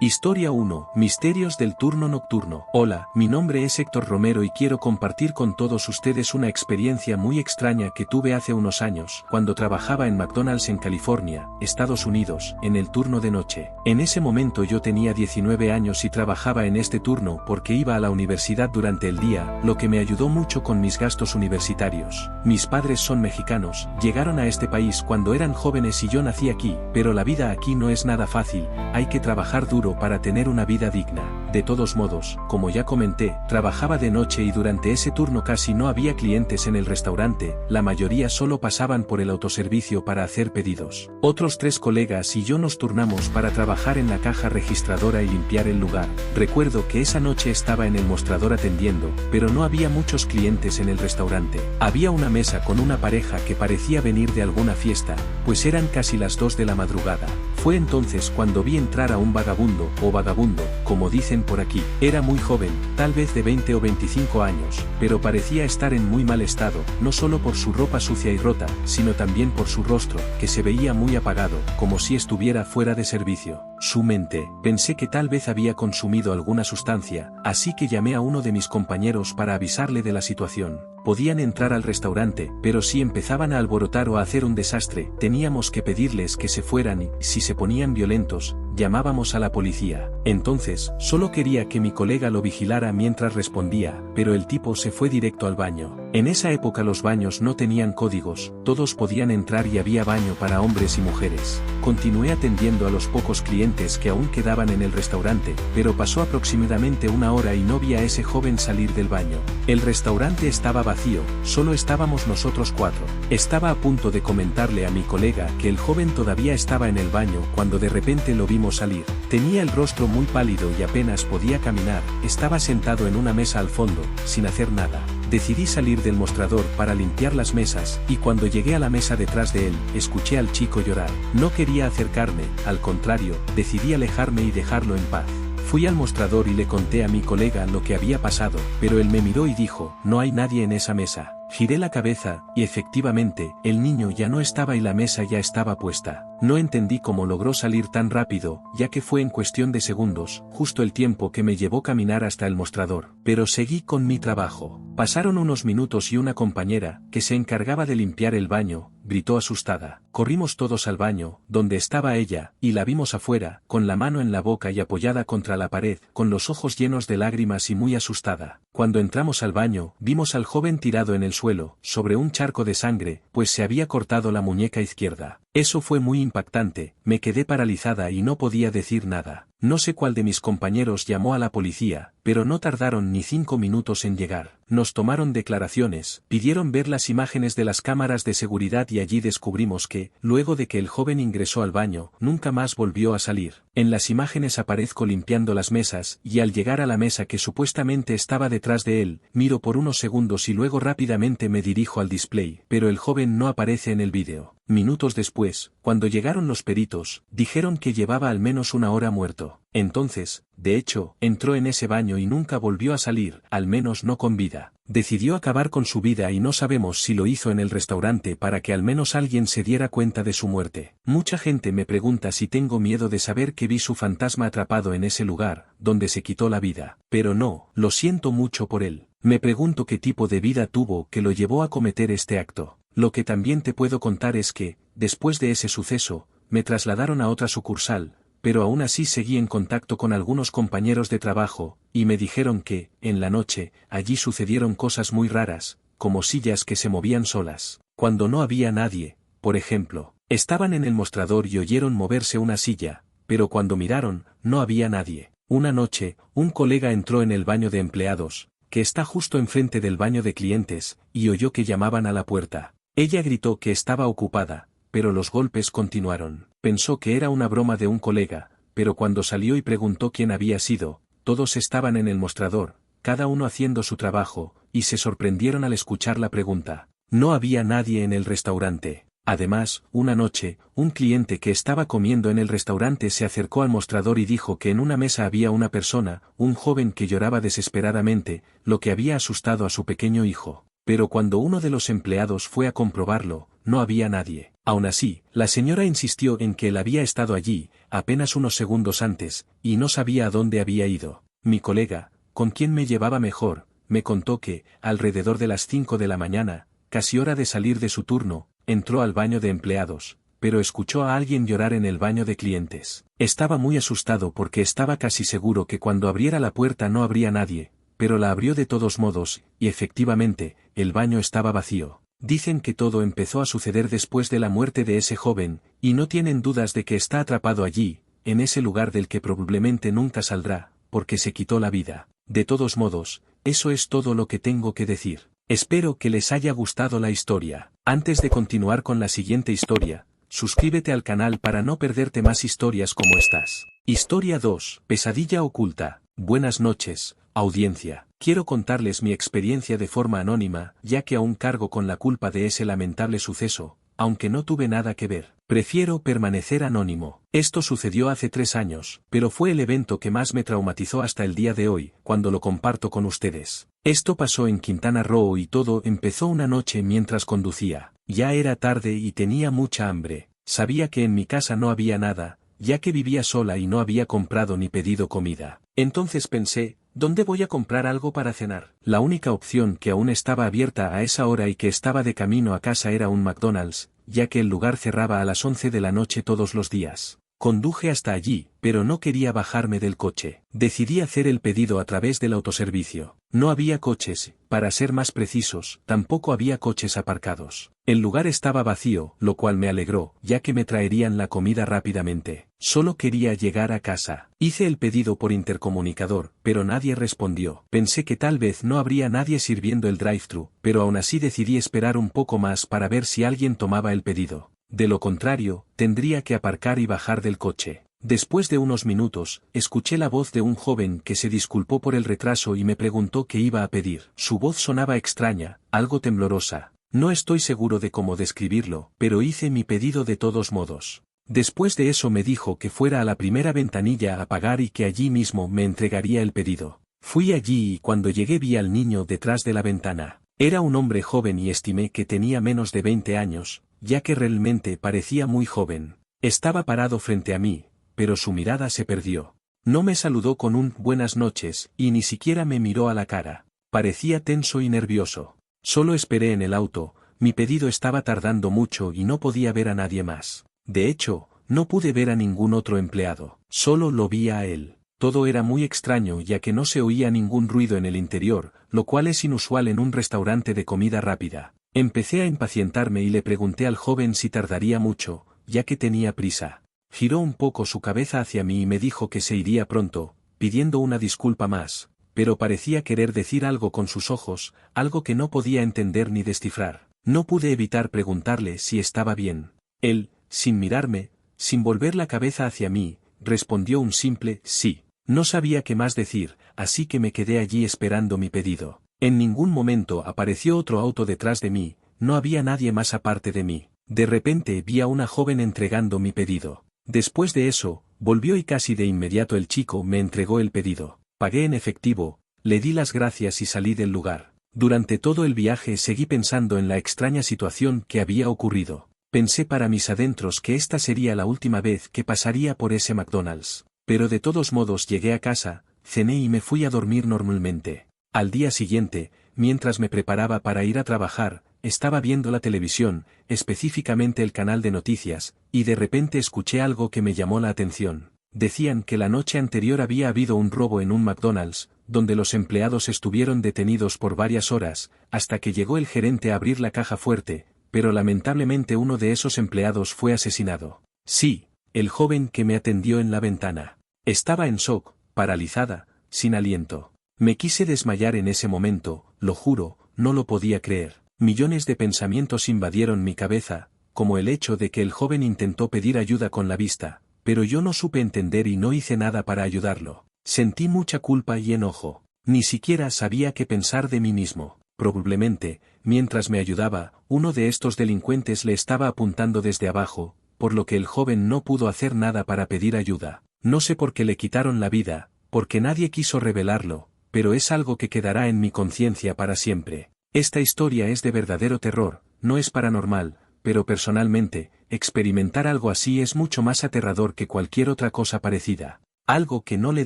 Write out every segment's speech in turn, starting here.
Historia 1. Misterios del turno nocturno. Hola, mi nombre es Héctor Romero y quiero compartir con todos ustedes una experiencia muy extraña que tuve hace unos años, cuando trabajaba en McDonald's en California, Estados Unidos, en el turno de noche. En ese momento yo tenía 19 años y trabajaba en este turno porque iba a la universidad durante el día, lo que me ayudó mucho con mis gastos universitarios. Mis padres son mexicanos, llegaron a este país cuando eran jóvenes y yo nací aquí, pero la vida aquí no es nada fácil, hay que trabajar duro para tener una vida digna. De todos modos, como ya comenté, trabajaba de noche y durante ese turno casi no había clientes en el restaurante, la mayoría solo pasaban por el autoservicio para hacer pedidos. Otros 3 colegas y yo nos turnamos para trabajar en la caja registradora y limpiar el lugar. Recuerdo que esa noche estaba en el mostrador atendiendo, pero no había muchos clientes en el restaurante. Había una mesa con una pareja que parecía venir de alguna fiesta, pues eran casi las 2 de la madrugada. Fue entonces cuando vi entrar a un vagabundo, o vagabundo, como dicen por aquí. Era muy joven, tal vez de 20 o 25 años, pero parecía estar en muy mal estado, no solo por su ropa sucia y rota, sino también por su rostro, que se veía muy apagado, como si estuviera fuera de servicio. Su mente, pensé que tal vez había consumido alguna sustancia, así que llamé a uno de mis compañeros para avisarle de la situación. Podían entrar al restaurante, pero si empezaban a alborotar o a hacer un desastre, teníamos que pedirles que se fueran y, si se ponían violentos, llamábamos a la policía. Entonces, solo quería que mi colega lo vigilara mientras respondía, pero el tipo se fue directo al baño. En esa época los baños no tenían códigos, todos podían entrar y había baño para hombres y mujeres. Continué atendiendo a los pocos clientes que aún quedaban en el restaurante, pero pasó aproximadamente una hora y no vi a ese joven salir del baño. El restaurante estaba vacío, solo estábamos nosotros 4. Estaba a punto de comentarle a mi colega que el joven todavía estaba en el baño cuando de repente lo vimos salir. Tenía el rostro muy pálido y apenas podía caminar, estaba sentado en una mesa al fondo, sin hacer nada. Decidí salir del mostrador para limpiar las mesas, y cuando llegué a la mesa detrás de él, escuché al chico llorar. No quería acercarme, al contrario, decidí alejarme y dejarlo en paz. Fui al mostrador y le conté a mi colega lo que había pasado, pero él me miró y dijo, no hay nadie en esa mesa. Giré la cabeza, y efectivamente, el niño ya no estaba y la mesa ya estaba puesta. No entendí cómo logró salir tan rápido, ya que fue en cuestión de segundos, justo el tiempo que me llevó caminar hasta el mostrador. Pero seguí con mi trabajo. Pasaron unos minutos y una compañera, que se encargaba de limpiar el baño, gritó asustada. Corrimos todos al baño, donde estaba ella, y la vimos afuera, con la mano en la boca y apoyada contra la pared, con los ojos llenos de lágrimas y muy asustada. Cuando entramos al baño, vimos al joven tirado en el suelo, sobre un charco de sangre, pues se había cortado la muñeca izquierda. Eso fue muy impactante, me quedé paralizada y no podía decir nada. No sé cuál de mis compañeros llamó a la policía, pero no tardaron ni 5 minutos en llegar. Nos tomaron declaraciones, pidieron ver las imágenes de las cámaras de seguridad y allí descubrimos que, luego de que el joven ingresó al baño, nunca más volvió a salir. En las imágenes aparezco limpiando las mesas, y al llegar a la mesa que supuestamente estaba detrás de él, miro por unos segundos y luego rápidamente me dirijo al display, pero el joven no aparece en el vídeo. Minutos después, cuando llegaron los peritos, dijeron que llevaba al menos una hora muerto. Entonces, de hecho, entró en ese baño y nunca volvió a salir, al menos no con vida. Decidió acabar con su vida y no sabemos si lo hizo en el restaurante para que al menos alguien se diera cuenta de su muerte. Mucha gente me pregunta si tengo miedo de saber que vi su fantasma atrapado en ese lugar, donde se quitó la vida. Pero no, lo siento mucho por él. Me pregunto qué tipo de vida tuvo que lo llevó a cometer este acto. Lo que también te puedo contar es que, después de ese suceso, me trasladaron a otra sucursal, pero aún así seguí en contacto con algunos compañeros de trabajo, y me dijeron que, en la noche, allí sucedieron cosas muy raras, como sillas que se movían solas. Cuando no había nadie, por ejemplo, estaban en el mostrador y oyeron moverse una silla, pero cuando miraron, no había nadie. Una noche, un colega entró en el baño de empleados, que está justo enfrente del baño de clientes, y oyó que llamaban a la puerta. Ella gritó que estaba ocupada, pero los golpes continuaron. Pensó que era una broma de un colega, pero cuando salió y preguntó quién había sido, todos estaban en el mostrador, cada uno haciendo su trabajo, y se sorprendieron al escuchar la pregunta. No había nadie en el restaurante. Además, una noche, un cliente que estaba comiendo en el restaurante se acercó al mostrador y dijo que en una mesa había una persona, un joven que lloraba desesperadamente, lo que había asustado a su pequeño hijo. Pero cuando uno de los empleados fue a comprobarlo, no había nadie. Aun así, la señora insistió en que él había estado allí, apenas unos segundos antes, y no sabía a dónde había ido. Mi colega, con quien me llevaba mejor, me contó que, alrededor de las 5 de la mañana, casi hora de salir de su turno, entró al baño de empleados, pero escuchó a alguien llorar en el baño de clientes. Estaba muy asustado porque estaba casi seguro que cuando abriera la puerta no habría nadie, pero la abrió de todos modos, y efectivamente, el baño estaba vacío. Dicen que todo empezó a suceder después de la muerte de ese joven, y no tienen dudas de que está atrapado allí, en ese lugar del que probablemente nunca saldrá, porque se quitó la vida. De todos modos, eso es todo lo que tengo que decir. Espero que les haya gustado la historia. Antes de continuar con la siguiente historia, suscríbete al canal para no perderte más historias como estas. Historia 2. Pesadilla oculta. Buenas noches, audiencia. Quiero contarles mi experiencia de forma anónima, ya que aún cargo con la culpa de ese lamentable suceso, aunque no tuve nada que ver. Prefiero permanecer anónimo. Esto sucedió hace 3 años, pero fue el evento que más me traumatizó hasta el día de hoy, cuando lo comparto con ustedes. Esto pasó en Quintana Roo y todo empezó una noche mientras conducía. Ya era tarde y tenía mucha hambre. Sabía que en mi casa no había nada, ya que vivía sola y no había comprado ni pedido comida. Entonces pensé, ¿dónde voy a comprar algo para cenar? La única opción que aún estaba abierta a esa hora y que estaba de camino a casa era un McDonald's, ya que el lugar cerraba a las 11 de la noche todos los días. Conduje hasta allí, pero no quería bajarme del coche. Decidí hacer el pedido a través del autoservicio. No había coches, para ser más precisos, tampoco había coches aparcados. El lugar estaba vacío, lo cual me alegró, ya que me traerían la comida rápidamente. Solo quería llegar a casa. Hice el pedido por intercomunicador, pero nadie respondió. Pensé que tal vez no habría nadie sirviendo el drive-thru, pero aún así decidí esperar un poco más para ver si alguien tomaba el pedido. De lo contrario, tendría que aparcar y bajar del coche. Después de unos minutos, escuché la voz de un joven que se disculpó por el retraso y me preguntó qué iba a pedir. Su voz sonaba extraña, algo temblorosa. No estoy seguro de cómo describirlo, pero hice mi pedido de todos modos. Después de eso me dijo que fuera a la primera ventanilla a pagar y que allí mismo me entregaría el pedido. Fui allí y cuando llegué vi al niño detrás de la ventana. Era un hombre joven y estimé que tenía menos de 20 años, ya que realmente parecía muy joven. Estaba parado frente a mí, pero su mirada se perdió. No me saludó con un buenas noches y ni siquiera me miró a la cara. Parecía tenso y nervioso. Solo esperé en el auto, mi pedido estaba tardando mucho y no podía ver a nadie más. De hecho, no pude ver a ningún otro empleado. Solo lo vi a él. Todo era muy extraño ya que no se oía ningún ruido en el interior, lo cual es inusual en un restaurante de comida rápida. Empecé a impacientarme y le pregunté al joven si tardaría mucho, ya que tenía prisa. Giró un poco su cabeza hacia mí y me dijo que se iría pronto, pidiendo una disculpa más, pero parecía querer decir algo con sus ojos, algo que no podía entender ni descifrar. No pude evitar preguntarle si estaba bien. Él, sin mirarme, sin volver la cabeza hacia mí, respondió un simple sí. No sabía qué más decir, así que me quedé allí esperando mi pedido. En ningún momento apareció otro auto detrás de mí, no había nadie más aparte de mí. De repente vi a una joven entregando mi pedido. Después de eso, volvió y casi de inmediato el chico me entregó el pedido. Pagué en efectivo, le di las gracias y salí del lugar. Durante todo el viaje seguí pensando en la extraña situación que había ocurrido. Pensé para mis adentros que esta sería la última vez que pasaría por ese McDonald's. Pero de todos modos llegué a casa, cené y me fui a dormir normalmente. Al día siguiente, mientras me preparaba para ir a trabajar, estaba viendo la televisión, específicamente el canal de noticias, y de repente escuché algo que me llamó la atención. Decían que la noche anterior había habido un robo en un McDonald's, donde los empleados estuvieron detenidos por varias horas, hasta que llegó el gerente a abrir la caja fuerte, pero lamentablemente uno de esos empleados fue asesinado. Sí, el joven que me atendió en la ventana. Estaba en shock, paralizada, sin aliento. Me quise desmayar en ese momento, lo juro, no lo podía creer. Millones de pensamientos invadieron mi cabeza, como el hecho de que el joven intentó pedir ayuda con la vista, pero yo no supe entender y no hice nada para ayudarlo. Sentí mucha culpa y enojo. Ni siquiera sabía qué pensar de mí mismo. Probablemente, mientras me ayudaba, uno de estos delincuentes le estaba apuntando desde abajo, por lo que el joven no pudo hacer nada para pedir ayuda. No sé por qué le quitaron la vida, porque nadie quiso revelarlo, pero es algo que quedará en mi conciencia para siempre. Esta historia es de verdadero terror, no es paranormal, pero personalmente, experimentar algo así es mucho más aterrador que cualquier otra cosa parecida. Algo que no le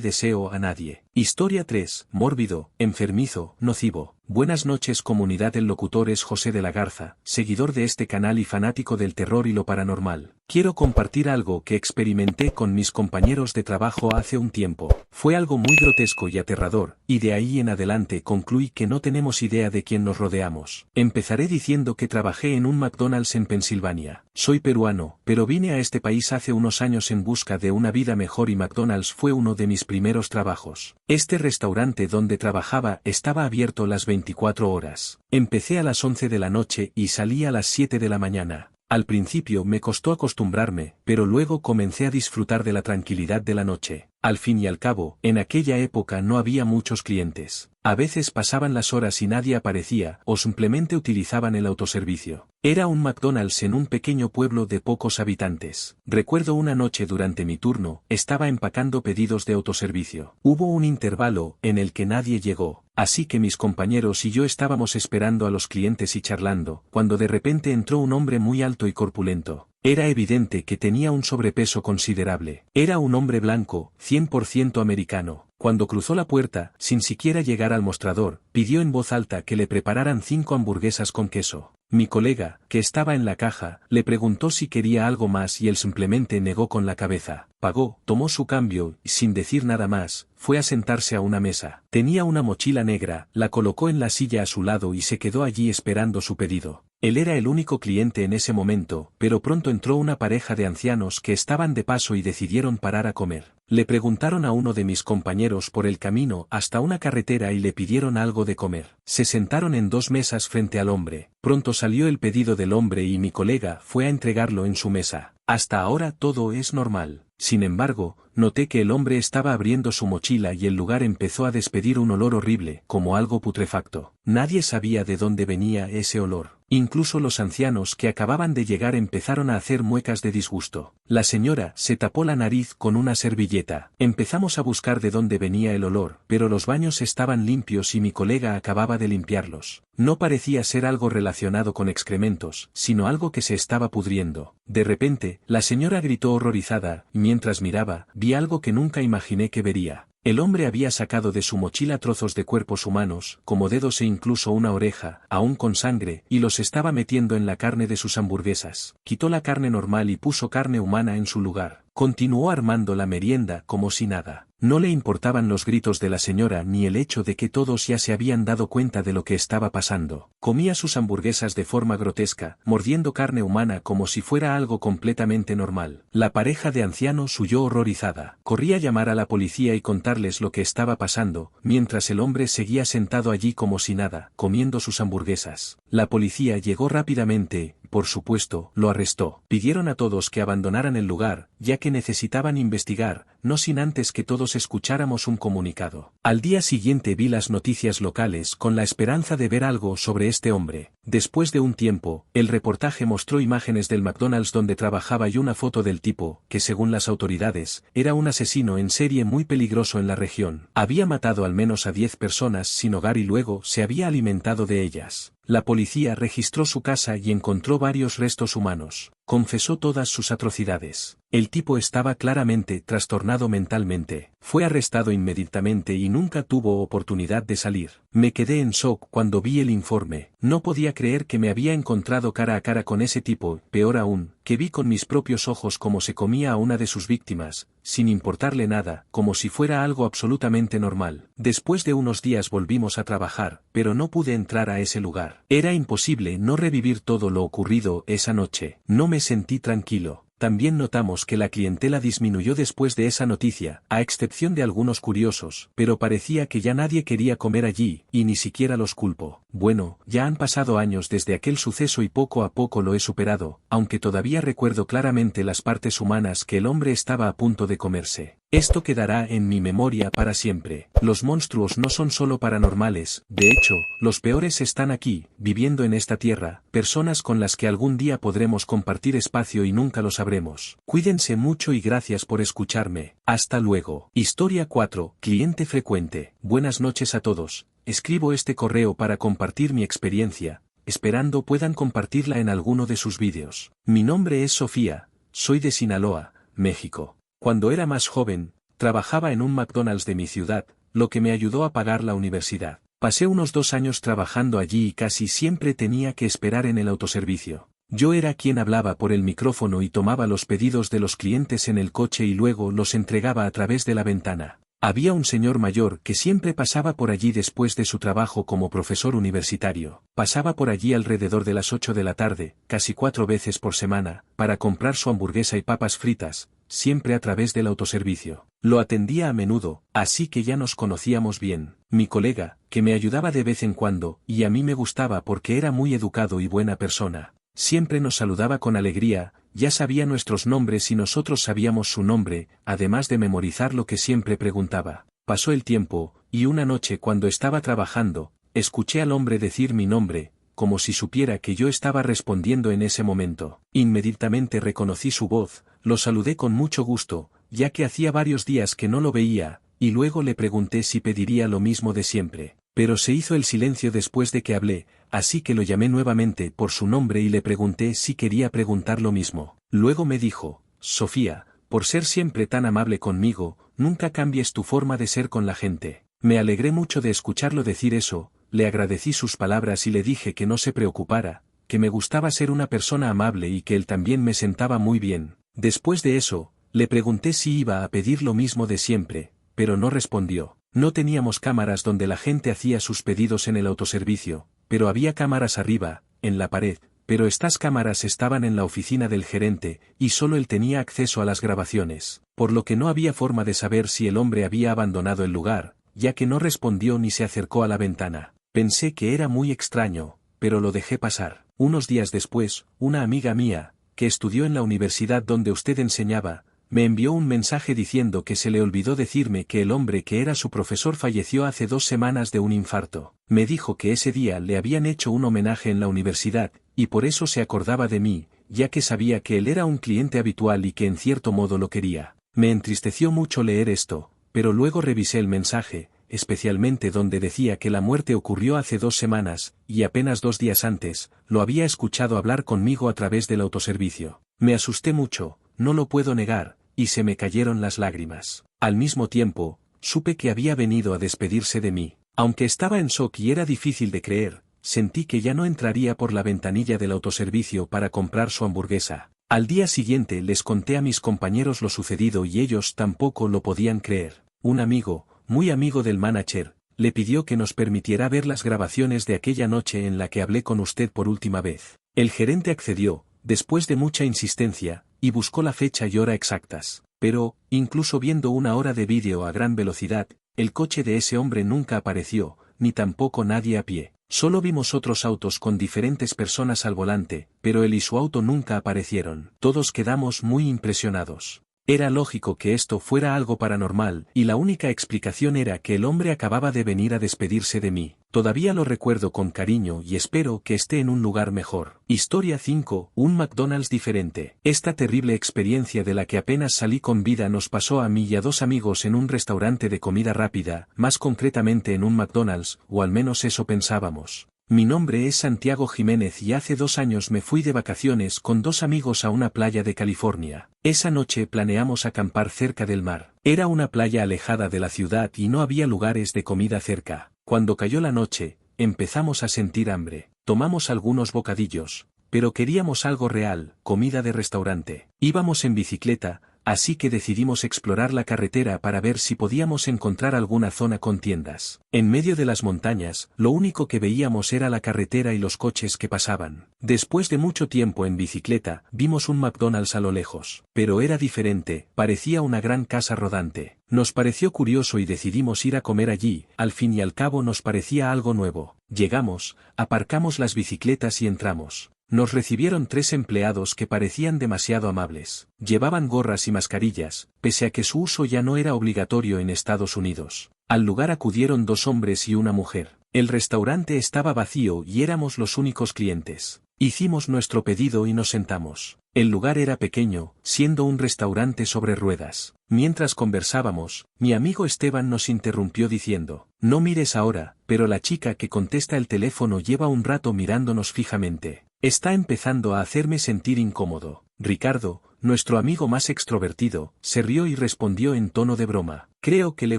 deseo a nadie. Historia 3. Mórbido, enfermizo, nocivo. Buenas noches comunidad. El locutor es José de la Garza, seguidor de este canal y fanático del terror y lo paranormal. Quiero compartir algo que experimenté con mis compañeros de trabajo hace un tiempo. Fue algo muy grotesco y aterrador, y de ahí en adelante concluí que no tenemos idea de quién nos rodeamos. Empezaré diciendo que trabajé en un McDonald's en Pensilvania. Soy peruano, pero vine a este país hace unos años en busca de una vida mejor y McDonald's fue uno de mis primeros trabajos. Este restaurante donde trabajaba estaba abierto las 24 horas. Empecé a las 11 de la noche y salí a las 7 de la mañana. Al principio me costó acostumbrarme, pero luego comencé a disfrutar de la tranquilidad de la noche. Al fin y al cabo, en aquella época no había muchos clientes. A veces pasaban las horas y nadie aparecía, o simplemente utilizaban el autoservicio. Era un McDonald's en un pequeño pueblo de pocos habitantes. Recuerdo una noche durante mi turno, estaba empacando pedidos de autoservicio. Hubo un intervalo en el que nadie llegó, así que mis compañeros y yo estábamos esperando a los clientes y charlando, cuando de repente entró un hombre muy alto y corpulento. Era evidente que tenía un sobrepeso considerable. Era un hombre blanco, 100% americano. Cuando cruzó la puerta, sin siquiera llegar al mostrador, pidió en voz alta que le prepararan 5 hamburguesas con queso. Mi colega, que estaba en la caja, le preguntó si quería algo más y él simplemente negó con la cabeza. Pagó, tomó su cambio y sin decir nada más, fue a sentarse a una mesa. Tenía una mochila negra, la colocó en la silla a su lado y se quedó allí esperando su pedido. Él era el único cliente en ese momento, pero pronto entró una pareja de ancianos que estaban de paso y decidieron parar a comer. Le preguntaron a uno de mis compañeros por el camino hasta una carretera y le pidieron algo de comer. Se sentaron en 2 mesas frente al hombre. Pronto salió el pedido del hombre y mi colega fue a entregarlo en su mesa. Hasta ahora todo es normal. Sin embargo, noté que el hombre estaba abriendo su mochila y el lugar empezó a despedir un olor horrible, como algo putrefacto. Nadie sabía de dónde venía ese olor. Incluso los ancianos que acababan de llegar empezaron a hacer muecas de disgusto. La señora se tapó la nariz con una servilleta. Empezamos a buscar de dónde venía el olor, pero los baños estaban limpios y mi colega acababa de limpiarlos. No parecía ser algo relacionado con excrementos, sino algo que se estaba pudriendo. De repente, la señora gritó horrorizada, y mientras miraba, vi algo que nunca imaginé que vería. El hombre había sacado de su mochila trozos de cuerpos humanos, como dedos e incluso una oreja, aún con sangre, y los estaba metiendo en la carne de sus hamburguesas. Quitó la carne normal y puso carne humana en su lugar. Continuó armando la merienda como si nada. No le importaban los gritos de la señora ni el hecho de que todos ya se habían dado cuenta de lo que estaba pasando. Comía sus hamburguesas de forma grotesca, mordiendo carne humana como si fuera algo completamente normal. La pareja de ancianos huyó horrorizada. Corrí a llamar a la policía y contarles lo que estaba pasando, mientras el hombre seguía sentado allí como si nada, comiendo sus hamburguesas. La policía llegó rápidamente. Por supuesto, lo arrestó. Pidieron a todos que abandonaran el lugar, ya que necesitaban investigar, no sin antes que todos escucháramos un comunicado. Al día siguiente vi las noticias locales con la esperanza de ver algo sobre este hombre. Después de un tiempo, el reportaje mostró imágenes del McDonald's donde trabajaba y una foto del tipo, que según las autoridades, era un asesino en serie muy peligroso en la región. Había matado al menos a 10 personas sin hogar y luego se había alimentado de ellas. La policía registró su casa y encontró varios restos humanos. Confesó todas sus atrocidades. El tipo estaba claramente trastornado mentalmente. Fue arrestado inmediatamente y nunca tuvo oportunidad de salir. Me quedé en shock cuando vi el informe. No podía creer que me había encontrado cara a cara con ese tipo, peor aún, que vi con mis propios ojos cómo se comía a una de sus víctimas, sin importarle nada, como si fuera algo absolutamente normal. Después de unos días volvimos a trabajar, pero no pude entrar a ese lugar. Era imposible no revivir todo lo ocurrido esa noche. No me sentí tranquilo. También notamos que la clientela disminuyó después de esa noticia, a excepción de algunos curiosos, pero parecía que ya nadie quería comer allí, y ni siquiera los culpo. Bueno, ya han pasado años desde aquel suceso y poco a poco lo he superado, aunque todavía recuerdo claramente las partes humanas que el hombre estaba a punto de comerse. Esto quedará en mi memoria para siempre. Los monstruos no son solo paranormales, de hecho, los peores están aquí, viviendo en esta tierra, personas con las que algún día podremos compartir espacio y nunca lo sabremos. Cuídense mucho y gracias por escucharme. Hasta luego. Historia 4. Cliente frecuente. Buenas noches a todos. Escribo este correo para compartir mi experiencia, esperando puedan compartirla en alguno de sus vídeos. Mi nombre es Sofía, soy de Sinaloa, México. Cuando era más joven, trabajaba en un McDonald's de mi ciudad, lo que me ayudó a pagar la universidad. Pasé unos 2 años trabajando allí y casi siempre tenía que esperar en el autoservicio. Yo era quien hablaba por el micrófono y tomaba los pedidos de los clientes en el coche y luego los entregaba a través de la ventana. Había un señor mayor que siempre pasaba por allí después de su trabajo como profesor universitario. Pasaba por allí alrededor de las 8 de la tarde, casi 4 veces por semana, para comprar su hamburguesa y papas fritas, siempre a través del autoservicio. Lo atendía a menudo, así que ya nos conocíamos bien. Mi colega, que me ayudaba de vez en cuando, y a mí me gustaba porque era muy educado y buena persona. Siempre nos saludaba con alegría, ya sabía nuestros nombres y nosotros sabíamos su nombre, además de memorizar lo que siempre preguntaba. Pasó el tiempo, y una noche cuando estaba trabajando, escuché al hombre decir mi nombre, como si supiera que yo estaba respondiendo en ese momento. Inmediatamente reconocí su voz, lo saludé con mucho gusto, ya que hacía varios días que no lo veía, y luego le pregunté si pediría lo mismo de siempre. Pero se hizo el silencio después de que hablé, así que lo llamé nuevamente por su nombre y le pregunté si quería preguntar lo mismo. Luego me dijo, Sofía, por ser siempre tan amable conmigo, nunca cambies tu forma de ser con la gente. Me alegré mucho de escucharlo decir eso, le agradecí sus palabras y le dije que no se preocupara, que me gustaba ser una persona amable y que él también me sentaba muy bien. Después de eso, le pregunté si iba a pedir lo mismo de siempre, pero no respondió. No teníamos cámaras donde la gente hacía sus pedidos en el autoservicio, pero había cámaras arriba, en la pared, pero estas cámaras estaban en la oficina del gerente, y solo él tenía acceso a las grabaciones, por lo que no había forma de saber si el hombre había abandonado el lugar, ya que no respondió ni se acercó a la ventana. Pensé que era muy extraño, pero lo dejé pasar. Unos días después, una amiga mía, que estudió en la universidad donde usted enseñaba, me envió un mensaje diciendo que se le olvidó decirme que el hombre que era su profesor falleció hace 2 semanas de un infarto. Me dijo que ese día le habían hecho un homenaje en la universidad, y por eso se acordaba de mí, ya que sabía que él era un cliente habitual y que en cierto modo lo quería. Me entristeció mucho leer esto, pero luego revisé el mensaje, especialmente donde decía que la muerte ocurrió hace 2 semanas, y apenas 2 días antes, lo había escuchado hablar conmigo a través del autoservicio. Me asusté mucho, no lo puedo negar, y se me cayeron las lágrimas. Al mismo tiempo, supe que había venido a despedirse de mí. Aunque estaba en shock y era difícil de creer, sentí que ya no entraría por la ventanilla del autoservicio para comprar su hamburguesa. Al día siguiente les conté a mis compañeros lo sucedido y ellos tampoco lo podían creer. Un amigo, muy amigo del manager, le pidió que nos permitiera ver las grabaciones de aquella noche en la que hablé con usted por última vez. El gerente accedió, después de mucha insistencia, y buscó la fecha y hora exactas. Pero, incluso viendo una hora de vídeo a gran velocidad, el coche de ese hombre nunca apareció, ni tampoco nadie a pie. Solo vimos otros autos con diferentes personas al volante, pero él y su auto nunca aparecieron. Todos quedamos muy impresionados. Era lógico que esto fuera algo paranormal, y la única explicación era que el hombre acababa de venir a despedirse de mí. Todavía lo recuerdo con cariño y espero que esté en un lugar mejor. Historia 5. Un McDonald's diferente. Esta terrible experiencia de la que apenas salí con vida nos pasó a mí y a 2 amigos en un restaurante de comida rápida, más concretamente en un McDonald's, o al menos eso pensábamos. Mi nombre es Santiago Jiménez y hace 2 años me fui de vacaciones con 2 amigos a una playa de California. Esa noche planeamos acampar cerca del mar. Era una playa alejada de la ciudad y no había lugares de comida cerca. Cuando cayó la noche, empezamos a sentir hambre. Tomamos algunos bocadillos, pero queríamos algo real, comida de restaurante. Íbamos en bicicleta, así que decidimos explorar la carretera para ver si podíamos encontrar alguna zona con tiendas. En medio de las montañas, lo único que veíamos era la carretera y los coches que pasaban. Después de mucho tiempo en bicicleta, vimos un McDonald's a lo lejos. Pero era diferente, parecía una gran casa rodante. Nos pareció curioso y decidimos ir a comer allí, al fin y al cabo nos parecía algo nuevo. Llegamos, aparcamos las bicicletas y entramos. Nos recibieron 3 empleados que parecían demasiado amables. Llevaban gorras y mascarillas, pese a que su uso ya no era obligatorio en Estados Unidos. Al lugar acudieron 2 hombres y una mujer. El restaurante estaba vacío y éramos los únicos clientes. Hicimos nuestro pedido y nos sentamos. El lugar era pequeño, siendo un restaurante sobre ruedas. Mientras conversábamos, mi amigo Esteban nos interrumpió diciendo: no mires ahora, pero la chica que contesta el teléfono lleva un rato mirándonos fijamente. Está empezando a hacerme sentir incómodo. Ricardo, nuestro amigo más extrovertido, se rió y respondió en tono de broma: creo que le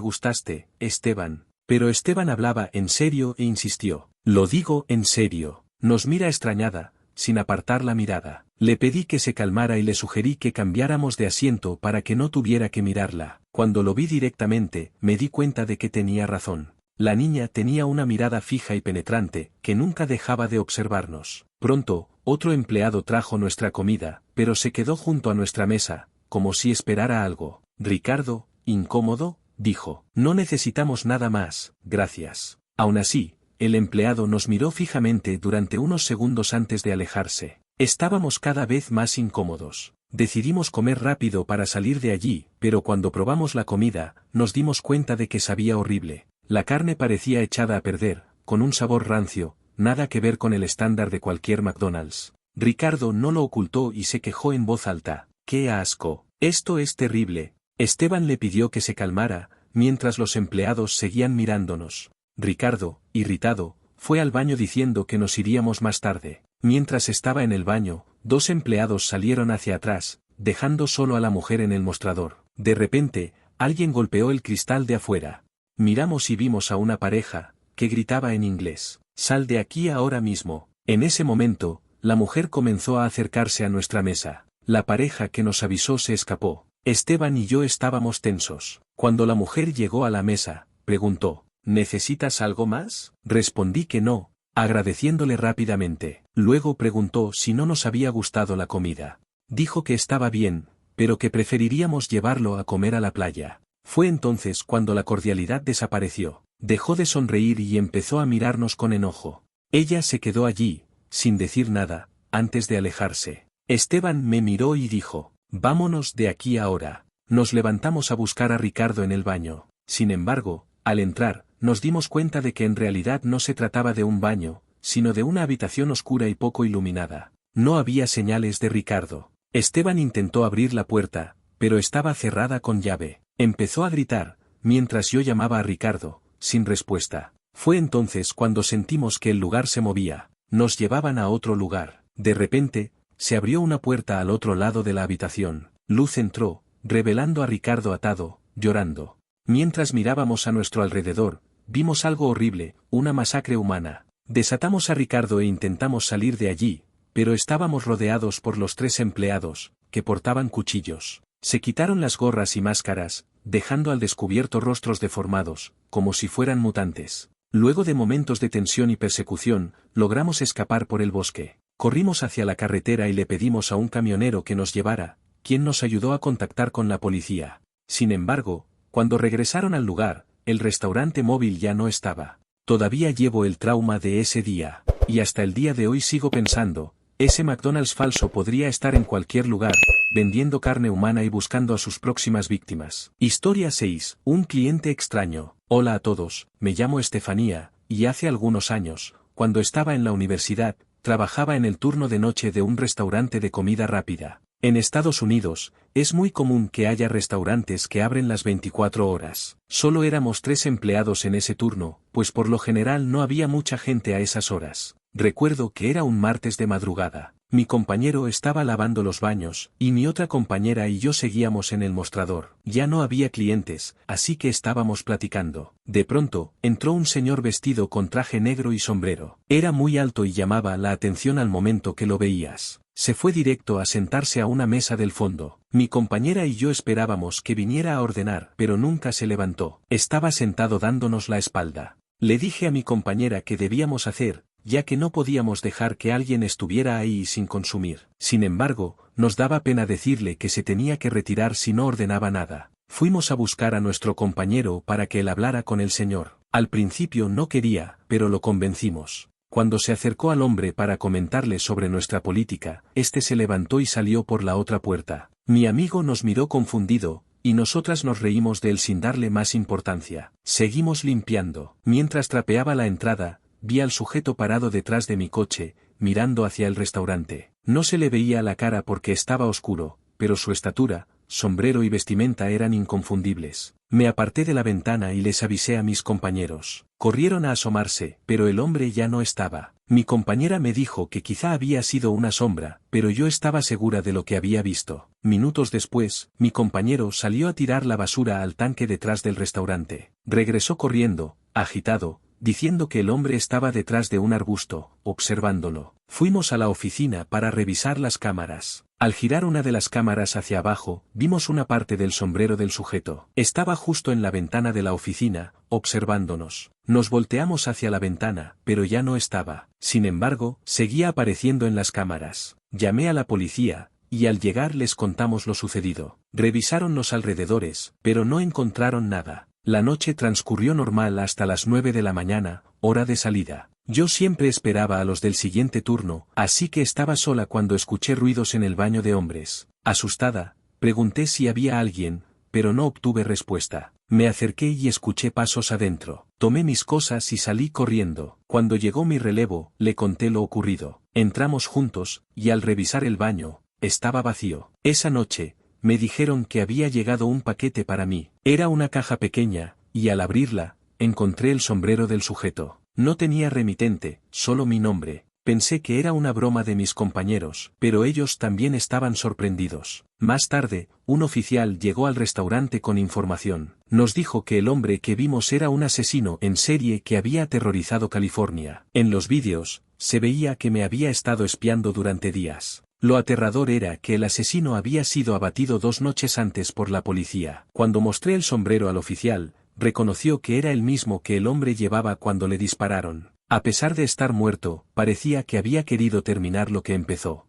gustaste, Esteban. Pero Esteban hablaba en serio e insistió: lo digo en serio. Nos mira extrañada, sin apartar la mirada. Le pedí que se calmara y le sugerí que cambiáramos de asiento para que no tuviera que mirarla. Cuando lo vi directamente, me di cuenta de que tenía razón. La niña tenía una mirada fija y penetrante, que nunca dejaba de observarnos. Pronto, otro empleado trajo nuestra comida, pero se quedó junto a nuestra mesa, como si esperara algo. Ricardo, incómodo, dijo: no necesitamos nada más, gracias. Aún así, el empleado nos miró fijamente durante unos segundos antes de alejarse. Estábamos cada vez más incómodos. Decidimos comer rápido para salir de allí, pero cuando probamos la comida, nos dimos cuenta de que sabía horrible. La carne parecía echada a perder, con un sabor rancio, nada que ver con el estándar de cualquier McDonald's. Ricardo no lo ocultó y se quejó en voz alta: ¡qué asco! Esto es terrible. Esteban le pidió que se calmara, mientras los empleados seguían mirándonos. Ricardo, irritado, fue al baño diciendo que nos iríamos más tarde. Mientras estaba en el baño, dos empleados salieron hacia atrás, dejando solo a la mujer en el mostrador. De repente, alguien golpeó el cristal de afuera. Miramos y vimos a una pareja, que gritaba en inglés: «Sal de aquí ahora mismo». En ese momento, la mujer comenzó a acercarse a nuestra mesa. La pareja que nos avisó se escapó. Esteban y yo estábamos tensos. Cuando la mujer llegó a la mesa, preguntó: «¿Necesitas algo más?». Respondí que no, agradeciéndole rápidamente. Luego preguntó si no nos había gustado la comida. Dijo que estaba bien, pero que preferiríamos llevarlo a comer a la playa. Fue entonces cuando la cordialidad desapareció. Dejó de sonreír y empezó a mirarnos con enojo. Ella se quedó allí, sin decir nada, antes de alejarse. Esteban me miró y dijo: «Vámonos de aquí ahora». Nos levantamos a buscar a Ricardo en el baño. Sin embargo, al entrar, nos dimos cuenta de que en realidad no se trataba de un baño, sino de una habitación oscura y poco iluminada. No había señales de Ricardo. Esteban intentó abrir la puerta, pero estaba cerrada con llave. Empezó a gritar, mientras yo llamaba a Ricardo, sin respuesta. Fue entonces cuando sentimos que el lugar se movía. Nos llevaban a otro lugar. De repente, se abrió una puerta al otro lado de la habitación. Luz entró, revelando a Ricardo atado, llorando. Mientras mirábamos a nuestro alrededor, vimos algo horrible, una masacre humana. Desatamos a Ricardo e intentamos salir de allí, pero estábamos rodeados por los 3 empleados, que portaban cuchillos. Se quitaron las gorras y máscaras, dejando al descubierto rostros deformados, como si fueran mutantes. Luego de momentos de tensión y persecución, logramos escapar por el bosque. Corrimos hacia la carretera y le pedimos a un camionero que nos llevara, quien nos ayudó a contactar con la policía. Sin embargo, cuando regresaron al lugar, el restaurante móvil ya no estaba. Todavía llevo el trauma de ese día, y hasta el día de hoy sigo pensando, ese McDonald's falso podría estar en cualquier lugar, vendiendo carne humana y buscando a sus próximas víctimas. Historia 6. Un cliente extraño. Hola a todos, me llamo Estefanía, y hace algunos años, cuando estaba en la universidad, trabajaba en el turno de noche de un restaurante de comida rápida. En Estados Unidos, es muy común que haya restaurantes que abren las 24 horas. Solo éramos 3 empleados en ese turno, pues por lo general no había mucha gente a esas horas. Recuerdo que era un martes de madrugada. Mi compañero estaba lavando los baños, y mi otra compañera y yo seguíamos en el mostrador. Ya no había clientes, así que estábamos platicando. De pronto, entró un señor vestido con traje negro y sombrero. Era muy alto y llamaba la atención al momento que lo veías. Se fue directo a sentarse a una mesa del fondo. Mi compañera y yo esperábamos que viniera a ordenar, pero nunca se levantó. Estaba sentado dándonos la espalda. Le dije a mi compañera que debíamos hacer, ya que no podíamos dejar que alguien estuviera ahí sin consumir. Sin embargo, nos daba pena decirle que se tenía que retirar si no ordenaba nada. Fuimos a buscar a nuestro compañero para que él hablara con el señor. Al principio no quería, pero lo convencimos. Cuando se acercó al hombre para comentarle sobre nuestra política, este se levantó y salió por la otra puerta. Mi amigo nos miró confundido, y nosotras nos reímos de él sin darle más importancia. Seguimos limpiando. Mientras trapeaba la entrada, vi al sujeto parado detrás de mi coche, mirando hacia el restaurante. No se le veía la cara porque estaba oscuro, pero su estatura, sombrero y vestimenta eran inconfundibles. Me aparté de la ventana y les avisé a mis compañeros. Corrieron a asomarse, pero el hombre ya no estaba. Mi compañera me dijo que quizá había sido una sombra, pero yo estaba segura de lo que había visto. Minutos después, mi compañero salió a tirar la basura al tanque detrás del restaurante. Regresó corriendo, agitado, diciendo que el hombre estaba detrás de un arbusto, observándolo. Fuimos a la oficina para revisar las cámaras. Al girar una de las cámaras hacia abajo, vimos una parte del sombrero del sujeto. Estaba justo en la ventana de la oficina, observándonos. Nos volteamos hacia la ventana, pero ya no estaba. Sin embargo, seguía apareciendo en las cámaras. Llamé a la policía, y al llegar les contamos lo sucedido. Revisaron los alrededores, pero no encontraron nada. La noche transcurrió normal hasta las 9 de la mañana, hora de salida. Yo siempre esperaba a los del siguiente turno, así que estaba sola cuando escuché ruidos en el baño de hombres. Asustada, pregunté si había alguien, pero no obtuve respuesta. Me acerqué y escuché pasos adentro. Tomé mis cosas y salí corriendo. Cuando llegó mi relevo, le conté lo ocurrido. Entramos juntos, y al revisar el baño, estaba vacío. Esa noche, me dijeron que había llegado un paquete para mí. Era una caja pequeña, y al abrirla, encontré el sombrero del sujeto. No tenía remitente, solo mi nombre. Pensé que era una broma de mis compañeros, pero ellos también estaban sorprendidos. Más tarde, un oficial llegó al restaurante con información. Nos dijo que el hombre que vimos era un asesino en serie que había aterrorizado California. En los vídeos, se veía que me había estado espiando durante días. Lo aterrador era que el asesino había sido abatido 2 noches antes por la policía. Cuando mostré el sombrero al oficial, reconoció que era el mismo que el hombre llevaba cuando le dispararon. A pesar de estar muerto, parecía que había querido terminar lo que empezó.